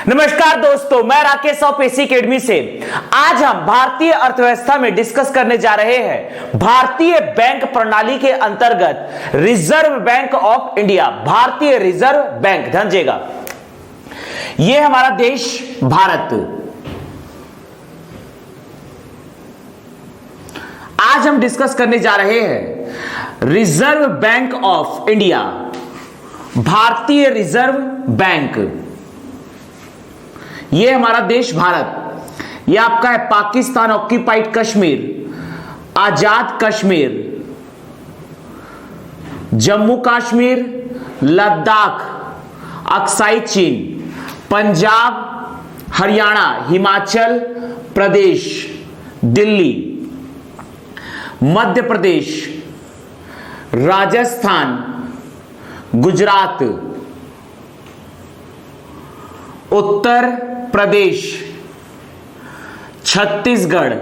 नमस्कार दोस्तों, मैं राकेश ऑफ एसी एकेडमी से। आज हम भारतीय अर्थव्यवस्था में डिस्कस करने जा रहे हैं भारतीय बैंक प्रणाली के अंतर्गत रिजर्व बैंक ऑफ इंडिया। भारतीय रिजर्व बैंक, ध्यान दीजिएगा, यह हमारा देश भारत। आज हम डिस्कस करने जा रहे हैं रिजर्व बैंक ऑफ इंडिया, भारतीय रिजर्व बैंक। यह हमारा देश भारत, यह आपका है पाकिस्तान ऑक्यूपाइड कश्मीर, आजाद कश्मीर, जम्मू कश्मीर, लद्दाख, अक्साई चीन, पंजाब, हरियाणा, हिमाचल प्रदेश, दिल्ली, मध्य प्रदेश, राजस्थान, गुजरात, उत्तर प्रदेश, छत्तीसगढ़,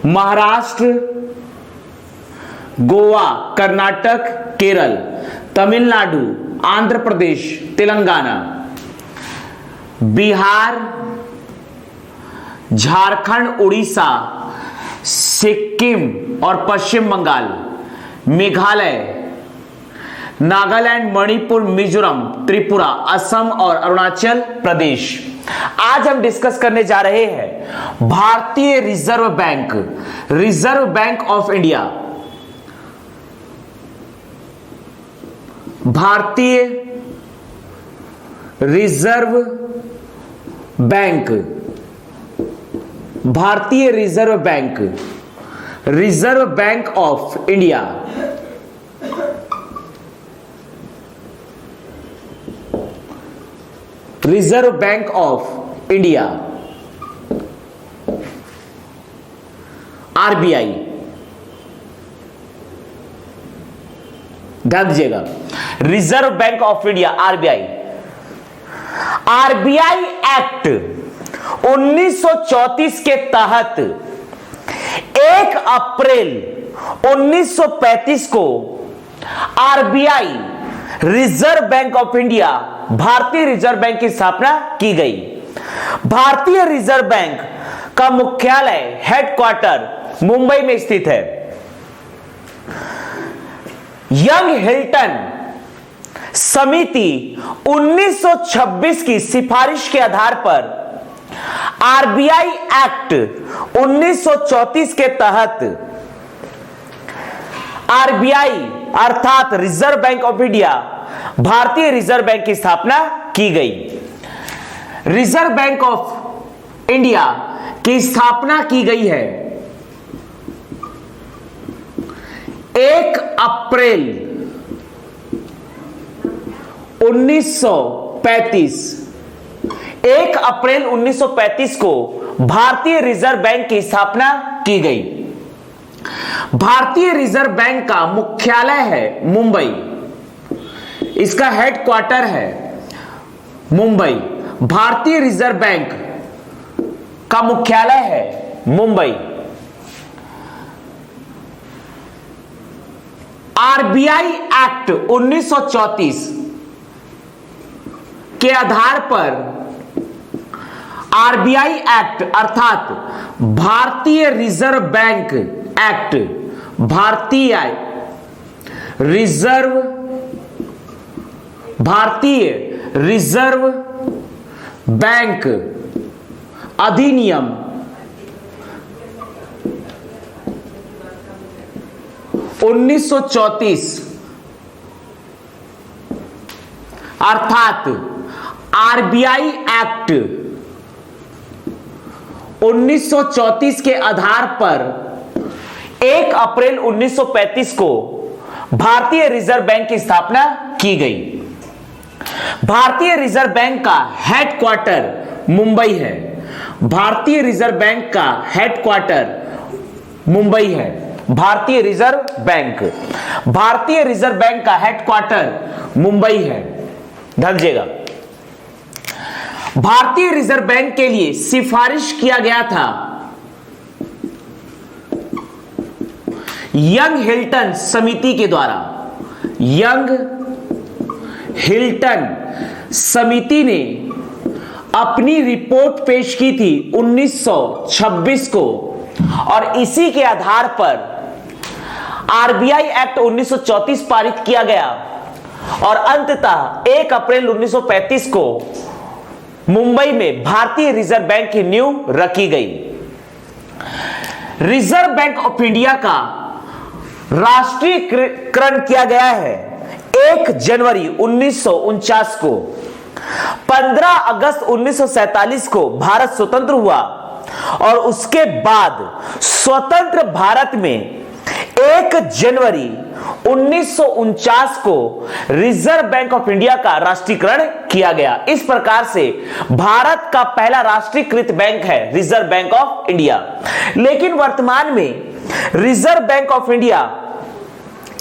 महाराष्ट्र, गोवा, कर्नाटक, केरल, तमिलनाडु, आंध्र प्रदेश, तेलंगाना, बिहार, झारखंड, उड़ीसा, सिक्किम और पश्चिम बंगाल, मेघालय, नागालैंड, मणिपुर, मिजोरम, त्रिपुरा, असम और अरुणाचल प्रदेश। आज हम डिस्कस करने जा रहे हैं भारतीय reserve bank, reserve bank of India. भारतीय रिजर्व बैंक, भारतीय reserve bank, reserve bank of India. Reserve bank of India, RBI. ध्यान दीजिएगा, reserve bank of India, RBI. RBI act 1934 के तहत 1 अप्रैल 1935 को RBI, reserve bank of India, भारतीय reserve bank की स्थापना की गई। भारतीय रिजर्व बैंक का मुख्यालय, हेडक्वार्टर मुंबई में स्थित है। यंग हिल्टन समिति 1926 की सिफारिश के आधार पर आरबीआई एक्ट 1934 के तहत आरबीआई अर्थात रिजर्व बैंक ऑफ इंडिया, भारतीय रिजर्व बैंक की स्थापना की गई। रिजर्व बैंक ऑफ इंडिया की स्थापना की गई है 1 अप्रैल 1935। 1 अप्रैल 1935 को भारतीय रिजर्व बैंक की स्थापना की गई। भारतीय रिजर्व बैंक का मुख्यालय है मुंबई, इसका हेडक्वार्टर है मुंबई। भारतीय रिजर्व बैंक का मुख्यालय है मुंबई। आरबीआई एक्ट 1934 के आधार पर आरबीआई एक्ट अर्थात भारतीय रिजर्व बैंक एक्ट, भारतीय रिजर्व बैंक अधिनियम 1934 अर्थात आरबीआई एक्ट 1934 के आधार पर 1 अप्रैल 1935 को भारतीय रिजर्व बैंक की स्थापना की गई। भारतीय रिजर्व बैंक का हेडक्वार्टर मुंबई है। भारतीय रिजर्व बैंक का हेडक्वार्टर मुंबई है। भारतीय रिजर्व बैंक, भारतीय रिजर्व बैंक का हेडक्वार्टर मुंबई है। ध्यान दीजिएगा, भारतीय रिजर्व बैंक के लिए सिफारिश किया गया था यंग हिल्टन समिति के द्वारा। यंग हिल्टन समिति ने अपनी रिपोर्ट पेश की थी 1926 को, और इसी के आधार पर आरबीआई एक्ट 1934 पारित किया गया और अंततः 1 अप्रैल 1935 को मुंबई में भारतीय रिजर्व बैंक की नींव रखी गई। रिजर्व बैंक ऑफ इंडिया का राष्ट्रीयकरण किया गया है 1 जनवरी 1949 को। 15 अगस्त 1947 को भारत स्वतंत्र हुआ और उसके बाद स्वतंत्र भारत में 1 जनवरी 1949 को रिजर्व बैंक ऑफ इंडिया का राष्ट्रीयकरण किया गया। इस प्रकार से भारत का पहला राष्ट्रीयकृत बैंक है रिजर्व बैंक ऑफ इंडिया। लेकिन वर्तमान में रिजर्व बैंक ऑफ इंडिया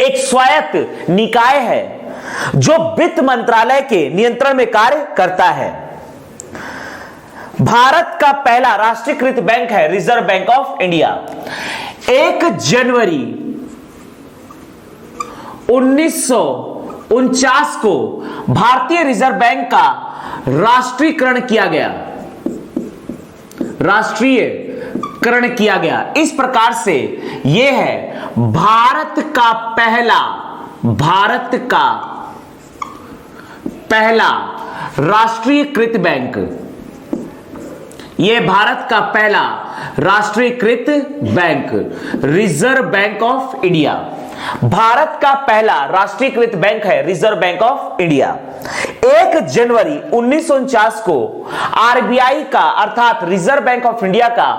एक स्वायत्त निकाय है जो वित्त मंत्रालय के नियंत्रण में कार्य करता है। भारत का पहला राष्ट्रीयकृत बैंक है रिजर्व बैंक ऑफ इंडिया। 1 जनवरी 1949 को भारतीय रिजर्व बैंक का राष्ट्रीयकरण किया गया, राष्ट्रीयकरण किया गया। इस प्रकार से यह है भारत का पहला राष्ट्रीयकृत बैंक। यह भारत का पहला राष्ट्रीयकृत bank reserve bank of India. Bharat का पहला राष्ट्रीयकृत बैंक है रिजर्व बैंक ऑफ इंडिया। 1 जनवरी 1949 को आरबीआई का अर्थात रिजर्व बैंक ऑफ इंडिया का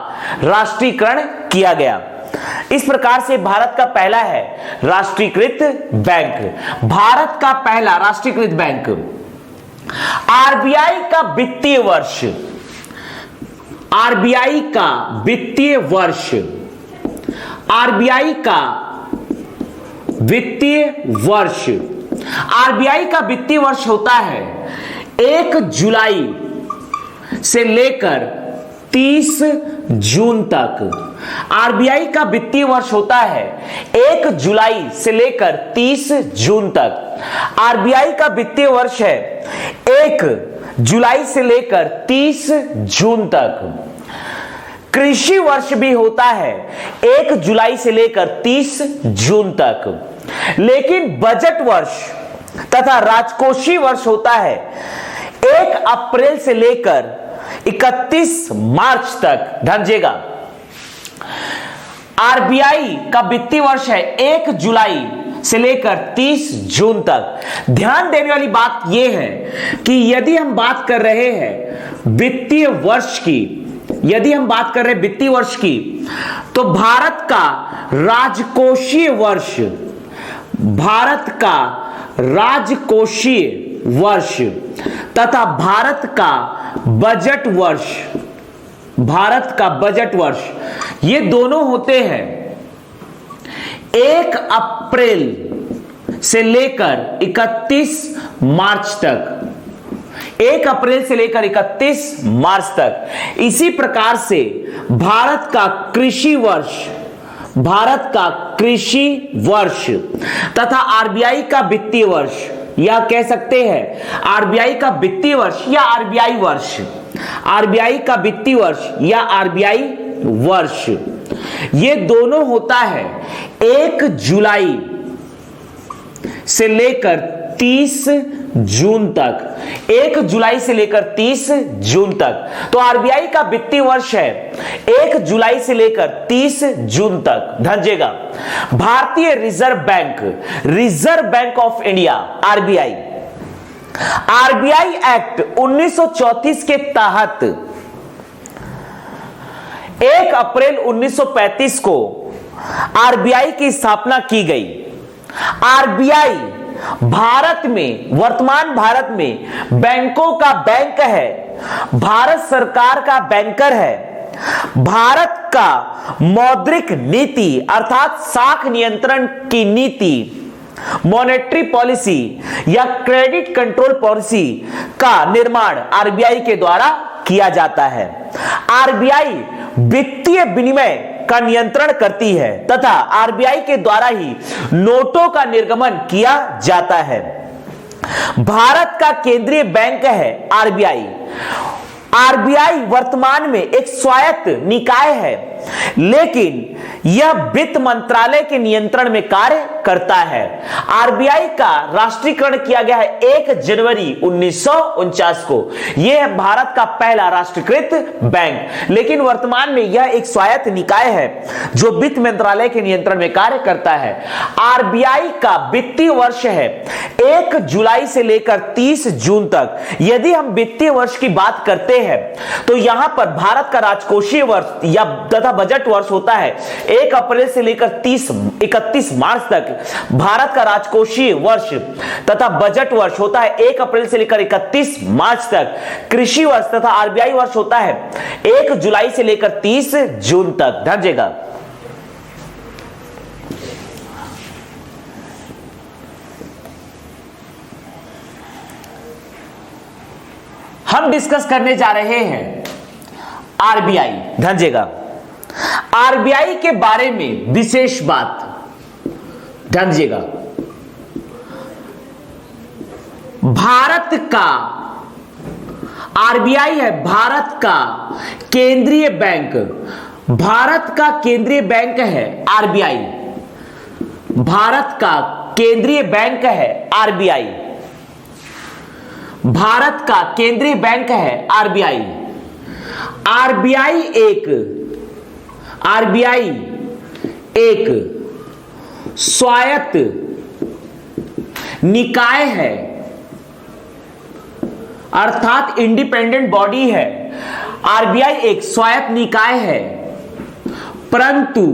राष्ट्रीयकरण किया गया। इस प्रकार से भारत का पहला है राष्ट्रीयकृत बैंक, भारत का पहला राष्ट्रीयकृत बैंक। आरबीआई का वित्तीय वर्ष, आरबीआई का वित्तीय वर्ष, आरबीआई का वित्तीय वर्ष, आरबीआई का वित्तीय वर्ष होता है 1 जुलाई से लेकर 30 जून तक। आरबीआई का वित्तीय वर्ष होता है 1 जुलाई से लेकर 30 जून तक। आरबीआई का वित्तीय वर्ष है 1 जुलाई से लेकर 30 जून तक। कृषि वर्ष भी होता है 1 जुलाई से लेकर 30 जून तक। लेकिन बजट वर्ष तथा राजकोषीय वर्ष होता है 1 अप्रैल से लेकर 31 मार्च तक। ध्यान, आरबीआई का वित्तीय वर्ष है 1 जुलाई से लेकर 30 जून तक। ध्यान देने वाली बात यह है कि यदि हम बात कर रहे हैं वित्तीय वर्ष की, यदि हम बात कर रहे हैं वित्तीय वर्ष की, तो भारत का राजकोषीय वर्ष, भारत का राजकोषीय वर्ष तथा भारत का बजट वर्ष, भारत का बजट वर्ष, ये दोनों होते हैं 1 अप्रैल से लेकर 31 मार्च तक। 1 अप्रैल से लेकर 31 मार्च तक। इसी प्रकार से भारत का कृषि वर्ष, भारत का कृषि वर्ष तथा आरबीआई का वित्तीय वर्ष, या कह सकते हैं आरबीआई का वित्तीय वर्ष या आरबीआई वर्ष, आरबीआई का वित्तीय वर्ष या आरबीआई वर्ष, ये दोनों होता है 1 जुलाई से लेकर 30 जून तक। 1 जुलाई से लेकर 30 जून तक। तो आरबीआई का वित्तीय वर्ष है 1 जुलाई से लेकर 30 जून तक। ध्यान, भारतीय reserve bank, reserve bank of India, RBI, RBI act 1934 के तहत 1 अप्रैल 1935 को आरबीआई की स्थापना की गई। आरबीआई भारत में, वर्तमान भारत में बैंकों का बैंक है, भारत सरकार का बैंकर है। भारत का मौद्रिक नीति अर्थात साख नियंत्रण की नीति, मॉनेटरी पॉलिसी या क्रेडिट कंट्रोल पॉलिसी का निर्माण आरबीआई के द्वारा किया जाता है। आरबीआई वित्तीय विनिमय का नियंत्रण करती है तथा आरबीआई के द्वारा ही नोटों का निर्गमन किया जाता है। भारत का केंद्रीय बैंक है आरबीआई। आरबीआई वर्तमान में एक स्वायत्त निकाय है, लेकिन यह वित्त मंत्रालय के नियंत्रण में कार्य करता है। आरबीआई का राष्ट्रीयकरण किया गया है 1 जनवरी 1949 को। यह है भारत का पहला राष्ट्रीयकृत बैंक, लेकिन वर्तमान में यह एक स्वायत्त निकाय है जो वित्त मंत्रालय के नियंत्रण में कार्य करता है। आरबीआई का वित्तीय वर्ष है 1 जुलाई से लेकर 30 जून तक। यदि हम वित्तीय वर्ष की बात करते हैं तो यहां पर भारत का राजकोषीय वर्ष या तथा बजट वर्ष होता है 1 अप्रैल से लेकर 31 मार्च तक। भारत का राजकोषीय वर्ष तथा बजट वर्ष होता है 1 अप्रैल से लेकर 31 मार्च तक। कृषि वर्ष तथा आरबीआई वर्ष होता है 1 जुलाई से लेकर 30 जून तक। ध्यान दीजिएगा। हम डिस्कस करने जा रहे हैं आरबीआई। ध्यान दीजिएगा, आरबीआई के बारे में विशेष बात ध्यान दीजिएगा। भारत का आरबीआई है भारत का केंद्रीय बैंक। भारत का केंद्रीय बैंक है आरबीआई। भारत का केंद्रीय बैंक है आरबीआई। भारत का केंद्रीय बैंक है आरबीआई। आरबीआई एक स्वायत्त निकाय है, अर्थात इंडिपेंडेंट बॉडी है। आरबीआई एक स्वायत्त निकाय है, परंतु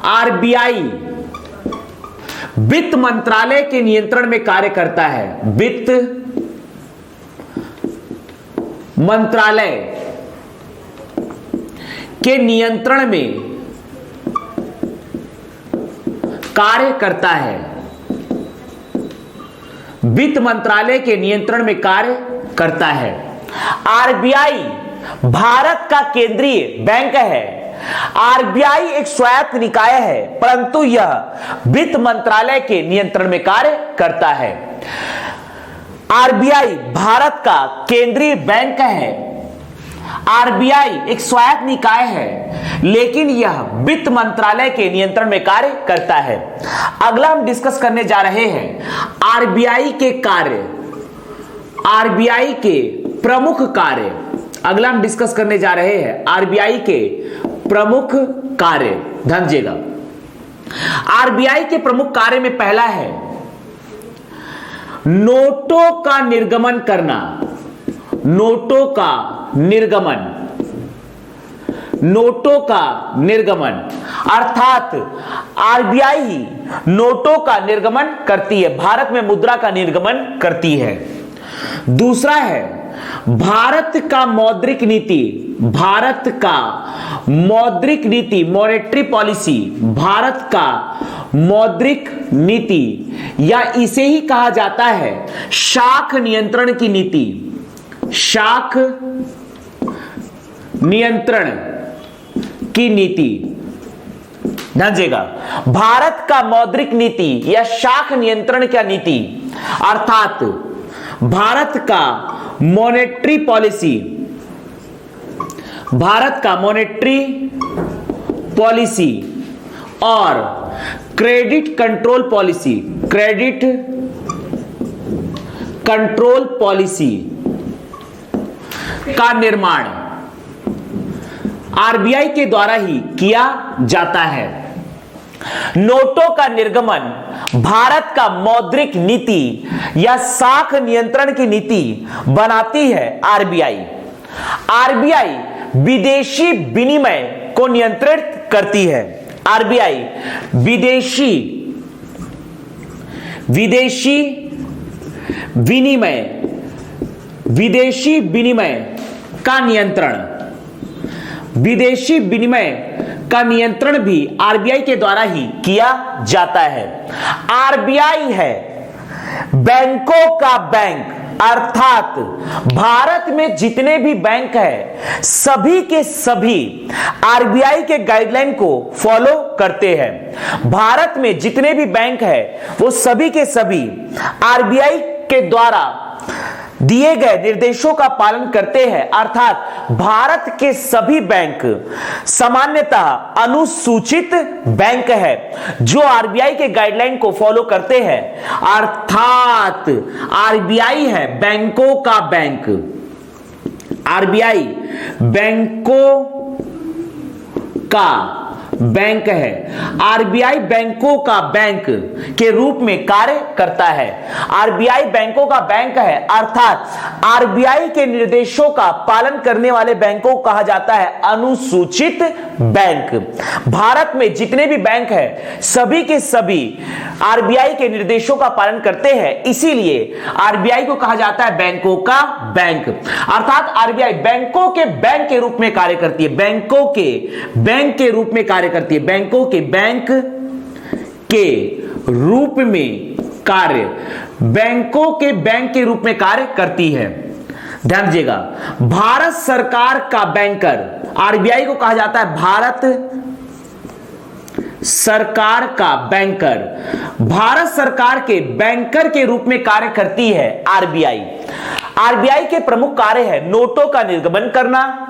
आरबीआई वित्त मंत्रालय के नियंत्रण में कार्य करता है। वित्त मंत्रालय के नियंत्रण में कार्य करता है। वित्त मंत्रालय के नियंत्रण में कार्य करता है। आरबीआई भारत का केंद्रीय बैंक है। आरबीआई एक स्वायत्त निकाय है, परंतु यह वित्त मंत्रालय के नियंत्रण में कार्य करता है। आरबीआई भारत का केंद्रीय बैंक है। आरबीआई एक स्वायत्त निकाय है, लेकिन यह वित्त मंत्रालय के नियंत्रण में कार्य करता है। अगला हम डिस्कस करने जा रहे हैं आरबीआई के कार्य, आरबीआई के प्रमुख कार्य। अगला हम डिस्कस करने जा रहे हैं आरबीआई के प्रमुख कार्य। ध्यान दीजिएगा, आरबीआई के प्रमुख कार्य में पहला है नोटों का निर्गमन करना। नोटों का निर्गमन, नोटों का निर्गमन, अर्थात आरबीआई ही नोटों का निर्गमन करती है, भारत में मुद्रा का निर्गमन करती है। दूसरा है भारत का मौद्रिक नीति। भारत का मौद्रिक नीति, मॉनेटरी पॉलिसी, भारत का मौद्रिक नीति या इसे ही कहा जाता है शाख नियंत्रण की नीति। शाख नियंत्रण की नीति। ध्यान दीजिएगा, भारत का मौद्रिक नीति या शाख नियंत्रण क्या नीति, अर्थात भारत का मॉनेटरी पॉलिसी, भारत का मॉनेटरी पॉलिसी और credit control policy, credit control policy का निर्माण आरबीआई के द्वारा ही किया जाता है। नोटों का निर्गमन भारत का मौद्रिक नीति या शाख नियंत्रण की नीति बनाती है आरबीआई। आरबीआई विदेशी विनिमय को नियंत्रित करती है। आरबीआई विदेशी विनिमय का नियंत्रण, विदेशी विनिमय का नियंत्रण भी आरबीआई के द्वारा ही किया जाता है। आरबीआई है बैंकों का बैंक। अर्थात भारत में जितने भी बैंक हैं सभी के सभी आरबीआई के गाइडलाइन को फॉलो करते हैं। भारत में जितने भी बैंक हैं वो सभी के सभी आरबीआई के द्वारा दिए गए निर्देशों का पालन करते हैं। अर्थात भारत के सभी बैंक सामान्यतः अनुसूचित बैंक है जो आरबीआई के गाइडलाइन को फॉलो करते हैं। अर्थात आरबीआई है बैंकों का बैंक, आरबीआई बैंकों का बैंक है, आरबीआई बैंकों का बैंक के रूप में कार्य करता है। आरबीआई बैंकों का बैंक है अर्थात आरबीआई के निर्देशों का पालन करने वाले बैंकों को कहा जाता है अनुसूचित बैंक। भारत में जितने भी बैंक हैं सभी के सभी आरबीआई के निर्देशों का पालन करते हैं, इसीलिए आरबीआई को कहा जाता है बैंकों का बैंक। अर्थात आरबीआई बैंकों के बैंक के रूप में कार्य करती है, बैंकों के बैंक के रूप में कार्य करती है, बैंकों के बैंक के रूप में कार्य, बैंकों के बैंक के रूप में कार्य करती है। ध्यान दीजिएगा, भारत सरकार का बैंकर आरबीआई को कहा जाता है भारत सरकार का बैंकर, भारत सरकार के बैंकर के रूप में कार्य करती है आरबीआई। आरबीआई के प्रमुख कार्य है नोटों का निर्गमन करना,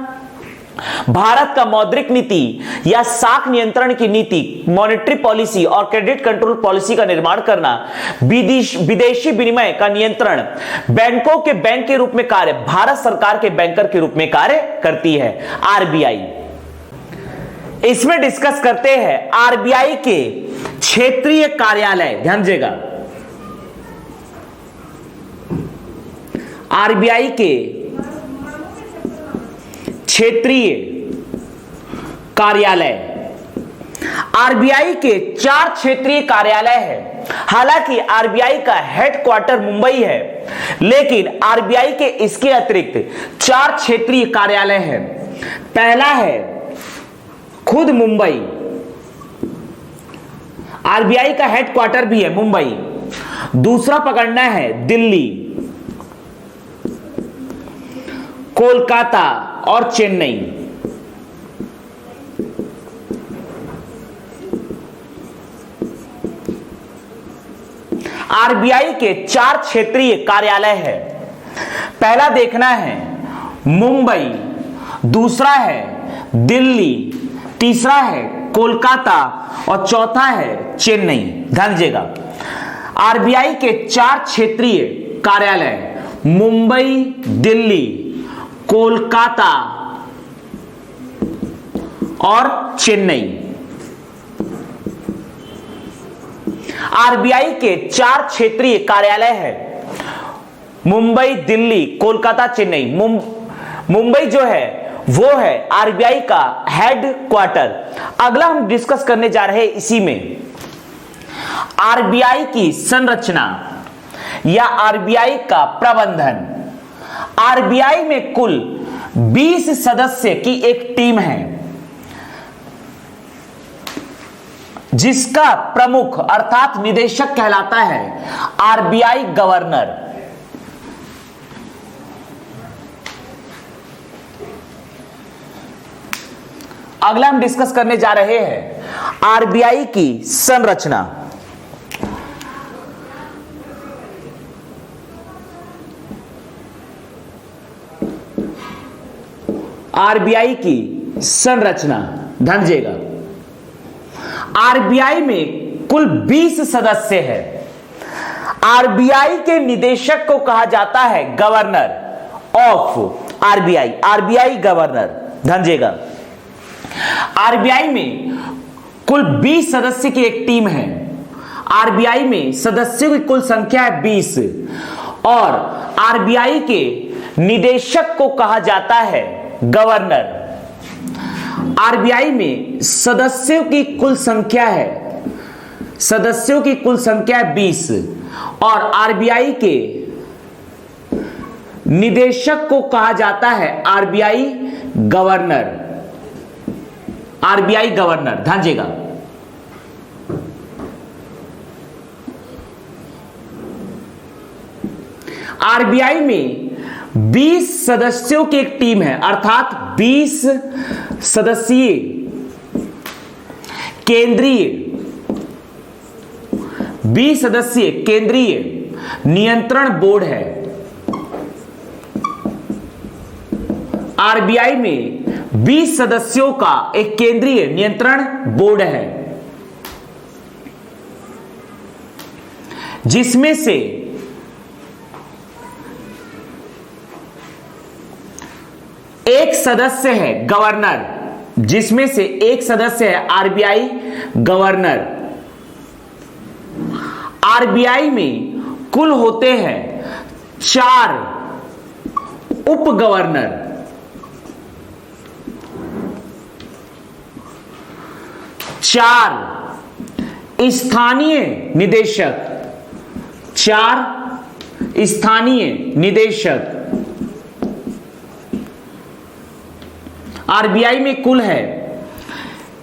भारत का मौद्रिक नीति या साख नियंत्रण की नीति, मॉनेटरी पॉलिसी और क्रेडिट कंट्रोल पॉलिसी का निर्माण करना, विदेशी विनिमय का नियंत्रण, बैंकों के बैंक के रूप में कार्य भारत सरकार के बैंकर के रूप में कार्य करती है आरबीआई। इसमें डिस्कस करते हैं आरबीआई के क्षेत्रीय कार्यालय। ध्यान दीजिएगा, आरबीआई के क्षेत्रीय कार्यालय। आरबीआई के 4 क्षेत्रीय कार्यालय हैं। हालांकि आरबीआई का हेडक्वार्टर मुंबई है, लेकिन आरबीआई के इसके अतिरिक्त 4 क्षेत्रीय कार्यालय हैं। पहला है खुद मुंबई, आरबीआई का हेडक्वार्टर भी है मुंबई। दूसरा पकड़ना है दिल्ली, कोलकाता और चेन्नई। आरबीआई के 4 क्षेत्रीय कार्यालय है। पहला देखना है मुंबई, दूसरा है दिल्ली, तीसरा है कोलकाता और चौथा है चेन्नई। ध्यान दीजिएगा, आरबीआई के 4 क्षेत्रीय कार्यालय मुंबई, दिल्ली, कोलकाता और चेन्नई। आरबीआई के 4 क्षेत्रीय कार्यालय है मुंबई, दिल्ली, कोलकाता, चेन्नई। मुंबई जो है वो है आरबीआई का हेडक्वार्टर। अगला हम डिस्कस करने जा रहे हैं इसी में आरबीआई की संरचना या आरबीआई का प्रबंधन। आरबीआई में कुल 20 सदस्य की एक टीम है जिसका प्रमुख अर्थात निदेशक कहलाता है आरबीआई गवर्नर। अगला हम डिस्कस करने जा रहे हैं आरबीआई की संरचना। आरबीआई की संरचना, ध्यान दीजिएगा, आरबीआई में कुल 20 सदस्य है। आरबीआई के निदेशक को कहा जाता है governor of RBI, RBI governor. ध्यान दीजिएगा, आरबीआई में कुल 20 सदस्य की एक टीम है। आरबीआई में सदस्यों की कुल संख्या है 20 और आरबीआई के निदेशक को कहा जाता है गवर्नर। आरबीआई में सदस्यों की कुल संख्या है 20 और आरबीआई के निदेशक को कहा जाता है आरबीआई गवर्नर, आरबीआई गवर्नर। ध्यान दीजिएगा, आरबीआई में 20 सदस्यों की एक टीम है, अर्थात 20 सदस्यीय केंद्रीय 20 सदस्यीय केंद्रीय नियंत्रण बोर्ड है। आरबीआई में 20 सदस्यों का एक केंद्रीय नियंत्रण बोर्ड है, जिसमें से एक सदस्य है गवर्नर, जिसमें से एक सदस्य है आरबीआई गवर्नर। आरबीआई में कुल होते हैं 4 उप गवर्नर, 4 स्थानीय निदेशक, 4 स्थानीय निदेशक। आरबीआई में कुल है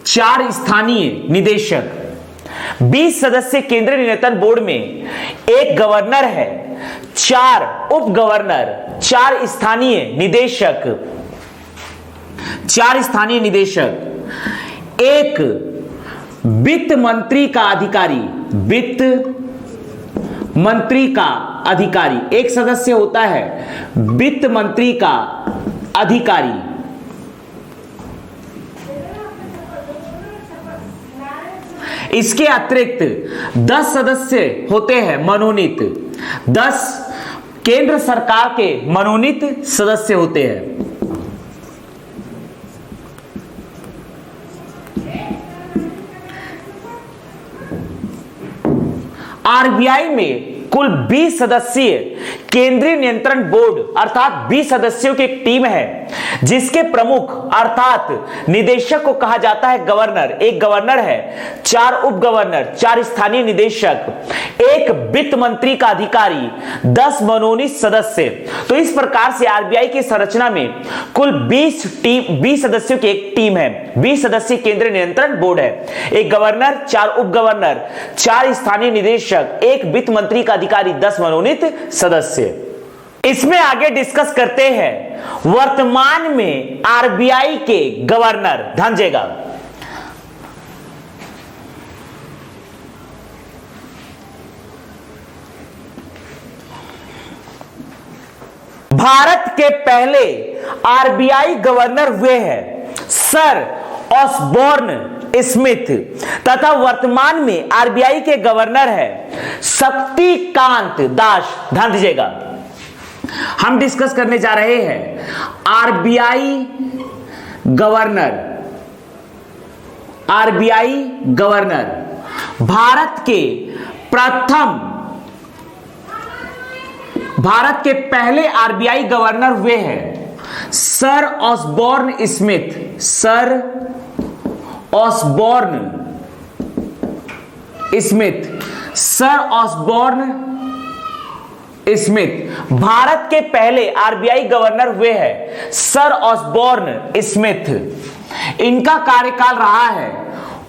4 स्थानीय निदेशक। 20 सदस्य केंद्रीय नियंत्रण बोर्ड में एक गवर्नर है, 4 उप गवर्नर, 4 स्थानीय निदेशक, 4 स्थानीय निदेशक, एक वित्त मंत्री का अधिकारी, वित्त मंत्री का अधिकारी, एक सदस्य होता है वित्त मंत्री का अधिकारी। इसके अतिरिक्त 10 सदस्य होते हैं मनोनीत, 10 केंद्र सरकार के मनोनीत सदस्य होते हैं। आरबीआई में कुल 20 सदस्यीय केंद्रीय नियंत्रण बोर्ड अर्थात 20 सदस्यों की एक टीम है, जिसके प्रमुख अर्थात निदेशक को कहा जाता है गवर्नर। एक गवर्नर है, 4 उप गवर्नर, 4 स्थानीय निदेशक, एक वित्त मंत्री का अधिकारी, 10 मनोनीत सदस्य। तो इस प्रकार से आरबीआई की संरचना में कुल 20 सदस्यों की एक टीम है, 20 सदस्यीय केंद्रीय नियंत्रण बोर्ड है। एक गवर्नर, 4 उप गवर्नर, 4 स्थानीय निदेशक, एक वित्त मंत्री का अधिकारी, 10 मनोनीत सदस्य। इसमें आगे डिस्कस करते हैं वर्तमान में आरबीआई के गवर्नर। ध्यान दीजिएगा, भारत के पहले आरबीआई गवर्नर हुए हैं सर ऑसबोर्न स्मिथ, तथा वर्तमान में आरबीआई के गवर्नर है शक्तिकांत दास। ध्यान दीजिएगा, हम डिस्कस करने जा रहे हैं RBI governor. RBI governor Bharat के पहले आरबीआई गवर्नर हुए हैं sir Osborne Smith. Sir Osborne Smith, sir Osborne Smith Bharat के पहले आरबीआई गवर्नर हुए हैं सर ऑसबोर्न स्मिथ। इनका कार्यकाल रहा है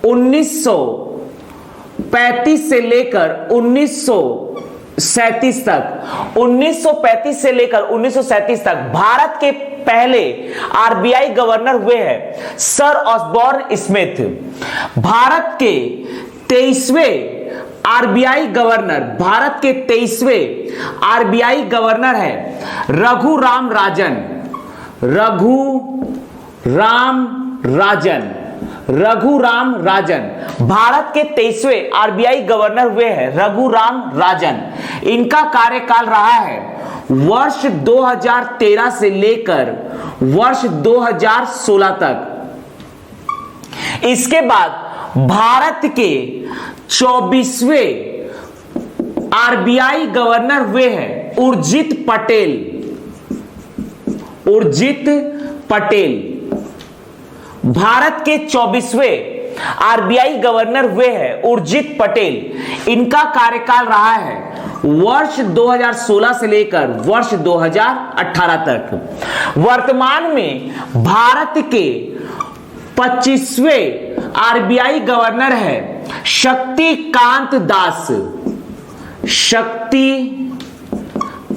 1935 से लेकर 1937 तक। 1935 से लेकर 1937 तक भारत के पहले आरबीआई गवर्नर हुए हैं सर ऑसबोर्न स्मिथ। भारत के 23वें आरबीआई गवर्नर, भारत के 23वें आरबीआई गवर्नर है रघुराम राजन। रघुराम राजन भारत के 23वें आरबीआई गवर्नर हुए हैं रघुराम राजन। इनका कार्यकाल रहा है वर्ष 2013 से लेकर वर्ष 2016 तक। इसके बाद भारत के 24वें आरबीआई गवर्नर हुए हैं उर्जित पटेल। भारत के 24वें आरबीआई गवर्नर हुए हैं उर्जित पटेल। इनका कार्यकाल रहा है वर्ष 2016 से लेकर वर्ष 2018 तक। वर्तमान में भारत के 25वें आरबीआई गवर्नर है शक्तिकांत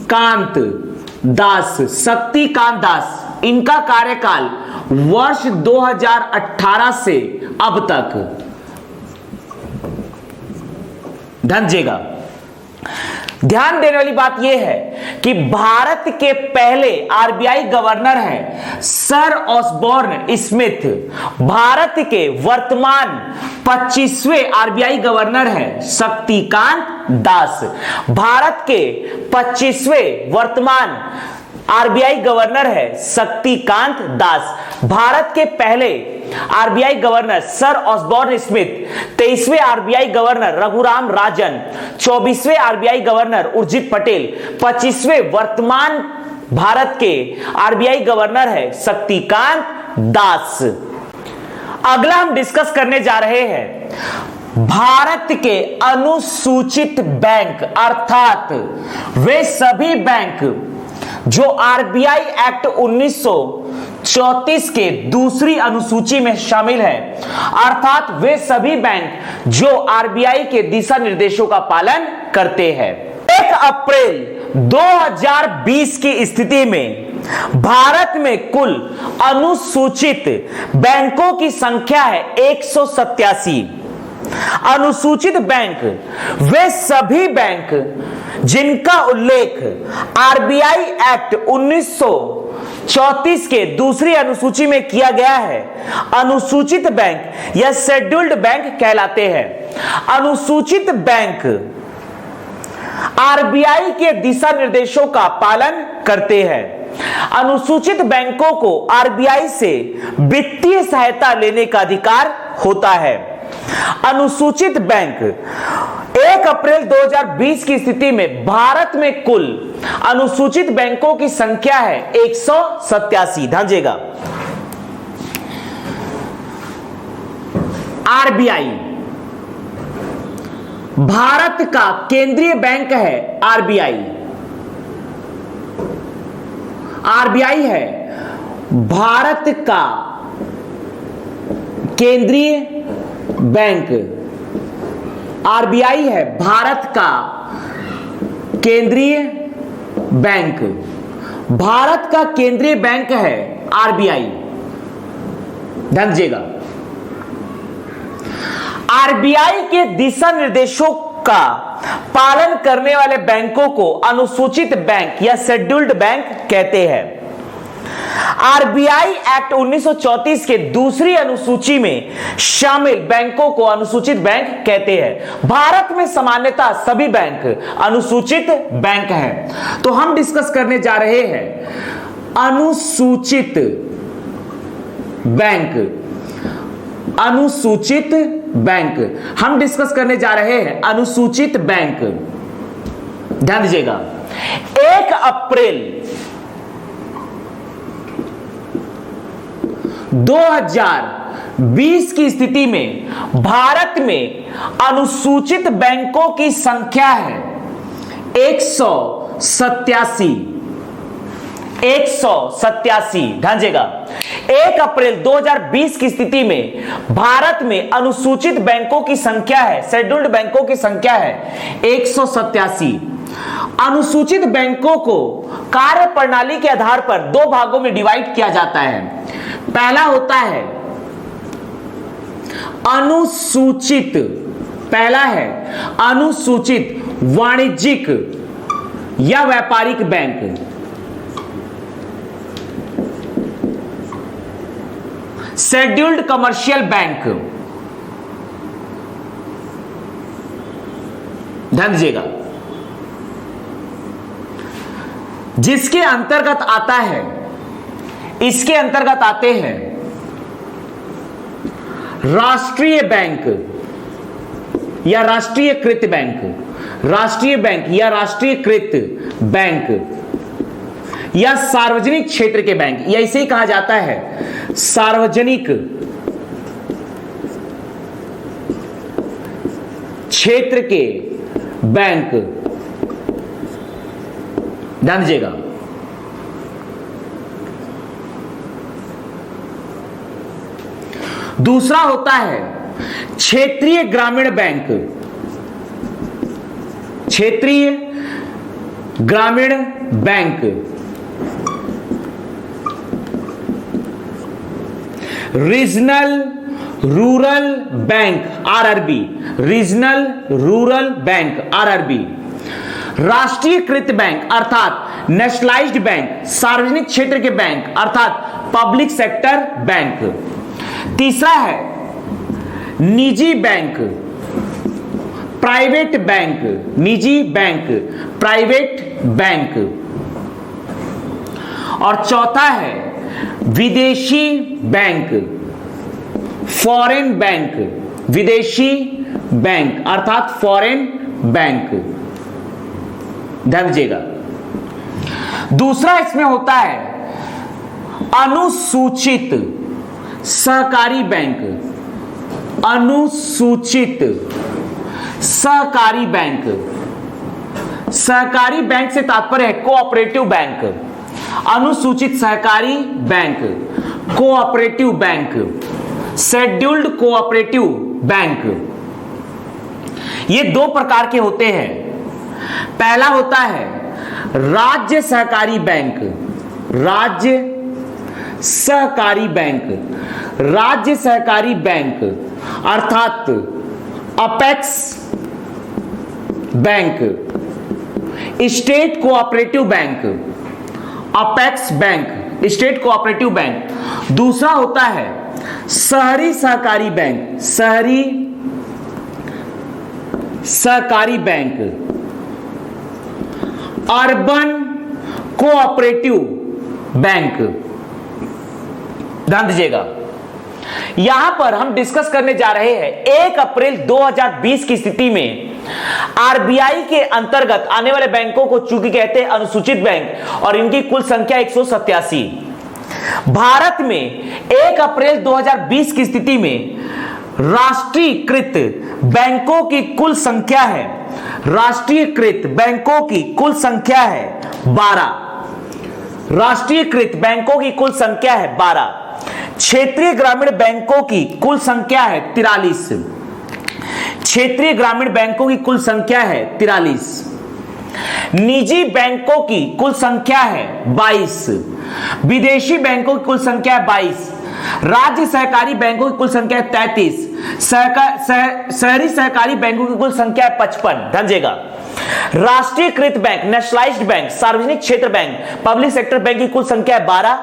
कांत दास, शक्तिकांत दास, इनका कार्यकाल वर्ष 2018 से अब तक। ध्यान दीजिएगा, ध्यान देने वाली बात यह है कि भारत के पहले आरबीआई गवर्नर हैं सर ऑसबॉर्न स्मिथ। भारत के वर्तमान 25वें आरबीआई गवर्नर हैं शक्तिकांत दास। भारत के 25वें वर्तमान आरबीआई गवर्नर है शक्तिकांत दास। भारत के पहले RBI governor sir Osborne Smith, 23वें आरबीआई गवर्नर रघुराम राजन, 24वें आरबीआई गवर्नर उर्जित पटेल, 25वें वर्तमान भारत के आरबीआई गवर्नर है शक्तिकांत दास। अगला हम डिस्कस करने जा रहे हैं भारत के अनुसूचित बैंक, अर्थात वे सभी बैंक जो आरबीआई एक्ट 1934 के दूसरी अनुसूची में शामिल है, अर्थात वे सभी बैंक जो आरबीआई के दिशा निर्देशों का पालन करते हैं। 1 अप्रैल 2020 की स्थिति में भारत में कुल अनुसूचित बैंकों की संख्या है 187। अनुसूचित बैंक वे सभी बैंक जिनका उल्लेख आरबीआई एक्ट 1934 के दूसरी अनुसूची में किया गया है, अनुसूचित बैंक या शेड्यूल्ड बैंक कहलाते हैं। अनुसूचित बैंक आरबीआई के दिशा निर्देशों का पालन करते हैं। अनुसूचित बैंकों को आरबीआई से वित्तीय सहायता लेने का अधिकार होता है। अनुसूचित बैंक 1 अप्रैल 2020 की स्थिति में भारत में कुल अनुसूचित बैंकों की संख्या है 187। ध्यान दीजिएगा, आरबीआई भारत का केंद्रीय बैंक है। आरबीआई है भारत का केंद्रीय बैंक। आरबीआई है भारत का केंद्रीय बैंक। भारत का केंद्रीय बैंक है आरबीआई। ध्यान दीजिएगा, आरबीआई के दिशा निर्देशों का पालन करने वाले बैंकों को अनुसूचित बैंक या शेड्यूल्ड बैंक कहते हैं। आरबीआई एक्ट 1934 के दूसरी अनुसूची में शामिल बैंकों को अनुसूचित बैंक कहते हैं। भारत में सामान्यतः सभी बैंक अनुसूचित बैंक हैं। तो हम डिस्कस करने जा रहे हैं अनुसूचित बैंक। अनुसूचित बैंक हम डिस्कस करने जा रहे हैं अनुसूचित बैंक। ध्यान दीजिएगा, 1 अप्रैल 2020 की स्थिति में भारत में अनुसूचित बैंकों की संख्या है 187। 187। ध्यान दीजिएगा, 1 अप्रैल 2020 की स्थिति में भारत में अनुसूचित बैंकों की संख्या है, शेड्यूल्ड बैंकों की संख्या है 187। अनुसूचित बैंकों को कार्य प्रणाली के आधार पर 2 भागों में डिवाइड किया जाता है। पहला होता है अनुसूचित, पहला है अनुसूचित वाणिज्यिक या व्यापारिक बैंक। Scheduled commercial bank. ध्यान दीजिएगा, जिसके अंतर्गत आता है, इसके अंतर्गत आते हैं राष्ट्रीय बैंक या राष्ट्रीयकृत बैंक, राष्ट्रीय बैंक या राष्ट्रीयकृत बैंक या सार्वजनिक क्षेत्र के बैंक, या इसे ही कहा जाता है सार्वजनिक क्षेत्र के बैंक। ध्यान दीजिएगा, दूसरा होता है क्षेत्रीय ग्रामीण बैंक। क्षेत्रीय ग्रामीण bank, regional rural bank RRB, regional rural bank RRB, राष्ट्रीयकृत बैंक अर्थात नेशनलाइज्ड बैंक, सार्वजनिक क्षेत्र के बैंक अर्थात पब्लिक सेक्टर बैंक। तीसरा है निजी बैंक, प्राइवेट बैंक, निजी बैंक, प्राइवेट बैंक। और चौथा है विदेशी बैंक, फॉरेन बैंक, विदेशी बैंक अर्थात फॉरेन बैंक। ध्यान दीजिएगा। दूसरा इसमें होता है अनुसूचित सहकारी बैंक, अनुसूचित सहकारी बैंक। सहकारी बैंक से तात्पर्य है कोऑपरेटिव बैंक, अनुसूचित सहकारी bank, cooperative bank, scheduled cooperative bank. ये दो प्रकार के होते हैं। पहला होता है राज्य सहकारी बैंक, राज्य सहकारी बैंक, राज्य सहकारी बैंक अर्थात apex bank, state cooperative bank, apex bank, state cooperative bank. दूसरा होता है शहरी सहकारी बैंक, शहरी सहकारी बैंक, अर्बन कोऑपरेटिव बैंक। ध्यान दीजिएगा, यहां पर हम डिस्कस करने जा रहे हैं 1 अप्रैल 2020 की स्थिति में आरबीआई के अंतर्गत आने वाले बैंकों को चूंकि कहते हैं अनुसूचित बैंक और इनकी कुल संख्या 187। भारत में 1 अप्रैल 2020 की स्थिति में राष्ट्रीयकृत बैंकों की कुल संख्या है, राष्ट्रीयकृत बैंकों की कुल संख्या है 12। राष्ट्रीयकृत बैंकों की कुल संख्या है 12। क्षेत्रीय ग्रामीण बैंकों की कुल संख्या है 43। क्षेत्रीय ग्रामीण बैंकों की कुल संख्या है 43। निजी बैंकों की कुल संख्या है 22। विदेशी बैंकों की कुल संख्या है 22। राज्य सहकारी बैंकों की कुल संख्या है 33। शहरी सहकारी बैंकों की कुल संख्या है 55। ध्यान। राष्ट्रीयकृत बैंक, नेशनलाइज्ड बैंक, सार्वजनिक क्षेत्र बैंक, पब्लिक सेक्टर बैंक की कुल संख्या है 12।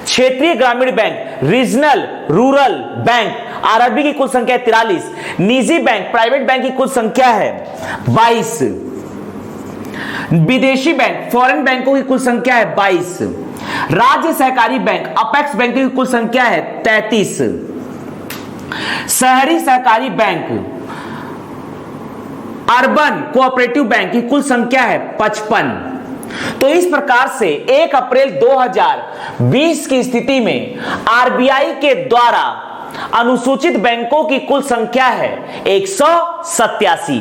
क्षेत्रीय ग्रामीण bank, regional rural bank RRB की कुल संख्या है 43। निजी बैंक, प्राइवेट बैंक की कुल संख्या है 22। विदेशी बैंक, फॉरेन बैंकों की कुल संख्या है 22। राज्य सहकारी बैंक, अपेक्स बैंक की कुल संख्या है 33। शहरी सहकारी बैंक, अर्बन कोऑपरेटिव बैंक की कुल संख्या है 55। तो इस प्रकार से 1 अप्रैल 2020 की स्थिति में आरबीआई के द्वारा अनुसूचित बैंकों की कुल संख्या है 187।